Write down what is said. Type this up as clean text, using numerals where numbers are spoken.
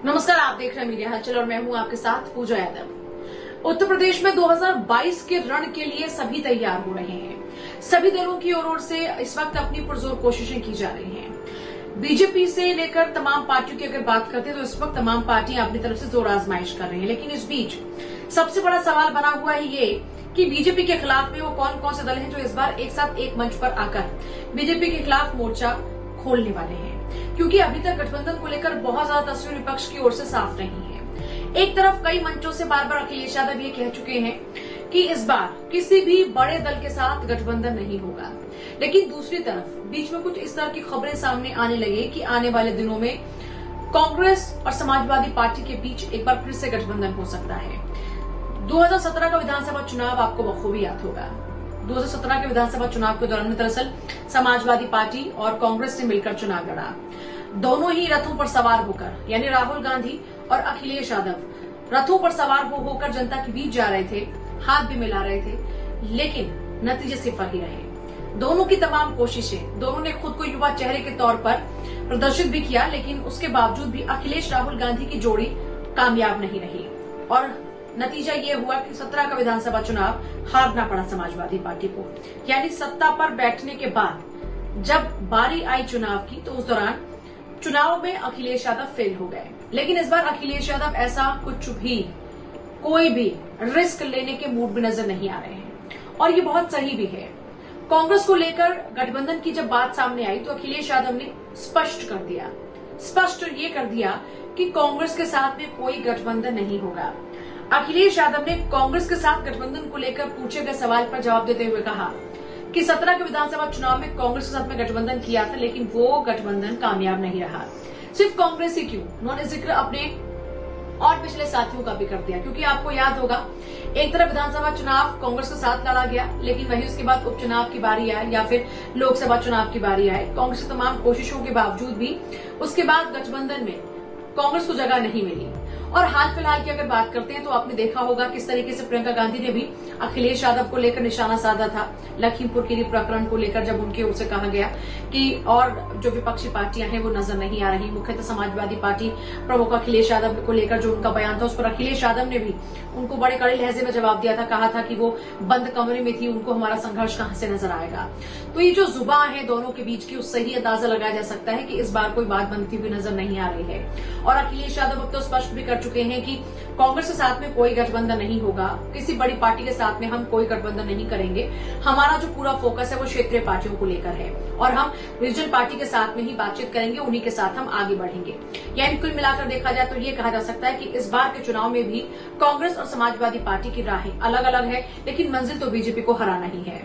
नमस्कार, आप देख रहे हैं मीडिया हलचल और मैं हूं आपके साथ पूजा यादव। उत्तर प्रदेश में 2022 के रण के लिए सभी तैयार हो रहे हैं। सभी दलों की ओर से इस वक्त अपनी पुरजोर कोशिशें की जा रही हैं। बीजेपी से लेकर तमाम पार्टियों की अगर बात करते हैं तो इस वक्त तमाम पार्टियां अपनी तरफ से जोर आजमाइश कर रही हैं। लेकिन इस बीच सबसे बड़ा सवाल बना हुआ है ये कि बीजेपी के खिलाफ में वो कौन कौन से दल हैं जो इस बार एक साथ एक मंच पर आकर बीजेपी के खिलाफ मोर्चा खोलने वाले हैं। क्योंकि अभी तक गठबंधन को लेकर बहुत ज्यादा तस्वीर विपक्ष की ओर से साफ नहीं है। एक तरफ कई मंचों से बार बार अखिलेश यादव ये कह चुके हैं कि इस बार किसी भी बड़े दल के साथ गठबंधन नहीं होगा, लेकिन दूसरी तरफ बीच में कुछ इस तरह की खबरें सामने आने लगी कि आने वाले दिनों में कांग्रेस और समाजवादी पार्टी के बीच एक बार फिर से गठबंधन हो सकता है। 2017 का विधानसभा चुनाव आपको बखूबी याद होगा। 2017 के विधानसभा चुनाव के दौरान दरअसल समाजवादी पार्टी और कांग्रेस ने मिलकर चुनाव लड़ा। दोनों ही रथों पर सवार होकर, यानी राहुल गांधी और अखिलेश यादव रथों पर सवार होकर जनता के बीच जा रहे थे, हाथ भी मिला रहे थे, लेकिन नतीजे सिफर ही रहे। दोनों की तमाम कोशिशें, दोनों ने खुद को युवा चेहरे के तौर पर प्रदर्शित भी किया, लेकिन उसके बावजूद भी अखिलेश राहुल गांधी की जोड़ी कामयाब नहीं रही और नतीजा ये हुआ कि 17 का विधानसभा चुनाव हारना पड़ा समाजवादी पार्टी को। यानी सत्ता पर बैठने के बाद जब बारी आई चुनाव की तो उस दौरान चुनाव में अखिलेश यादव फेल हो गए। लेकिन इस बार अखिलेश यादव ऐसा कुछ भी, कोई भी रिस्क लेने के मूड में नजर नहीं आ रहे हैं और ये बहुत सही भी है। कांग्रेस को लेकर गठबंधन की जब बात सामने आई तो अखिलेश यादव ने स्पष्ट ये कर दिया कि कांग्रेस के साथ में कोई गठबंधन नहीं होगा। अखिलेश यादव ने कांग्रेस के साथ गठबंधन को लेकर पूछे गए सवाल पर जवाब देते हुए कहा कि 17 के विधानसभा चुनाव में कांग्रेस के साथ में गठबंधन किया था, लेकिन वो गठबंधन कामयाब नहीं रहा। सिर्फ कांग्रेस ही क्यों, उन्होंने जिक्र अपने और पिछले साथियों का भी कर दिया। क्योंकि आपको याद होगा, एक तरफ विधानसभा चुनाव कांग्रेस के साथ लड़ा गया, लेकिन वहीं उसके बाद उपचुनाव की बारी आए या फिर लोकसभा चुनाव की बारी आए, कांग्रेस की तमाम कोशिशों के बावजूद भी उसके बाद गठबंधन में कांग्रेस को जगह नहीं मिली। और हाल फिलहाल की अगर बात करते हैं तो आपने देखा होगा किस तरीके से प्रियंका गांधी ने भी अखिलेश यादव को लेकर निशाना साधा था। लखीमपुर खीरी प्रकरण को लेकर जब उनके ओर से कहा गया कि और जो विपक्षी पार्टियां हैं वो नजर नहीं आ रही, मुख्यतः समाजवादी पार्टी प्रमुख अखिलेश यादव को लेकर जो उनका बयान था उस पर अखिलेश यादव ने भी उनको बड़े कड़े लहजे में जवाब दिया था। कहा था कि वो बंद कमरे में थी, उनको हमारा संघर्ष कहां से नजर आएगा। तो ये जो जुबान है दोनों के बीच की, उससे ही अंदाजा लगाया जा सकता है कि इस बार कोई बात बनती हुई नजर नहीं आ रही है। और अखिलेश यादव अब तो स्पष्ट भी कर चुके हैं कि कांग्रेस के साथ में कोई गठबंधन नहीं होगा, किसी बड़ी पार्टी के साथ में हम कोई गठबंधन नहीं करेंगे। हमारा जो पूरा फोकस है वो क्षेत्रीय पार्टियों को लेकर है और हम रीजनल पार्टी के साथ में ही बातचीत करेंगे, उन्हीं के साथ हम आगे बढ़ेंगे। यानी कुल मिलाकर देखा जाए तो ये कहा जा सकता है कि इस बार के चुनाव में भी कांग्रेस और समाजवादी पार्टी की राहें अलग अलग है, लेकिन मंजिल तो बीजेपी को हराना ही है।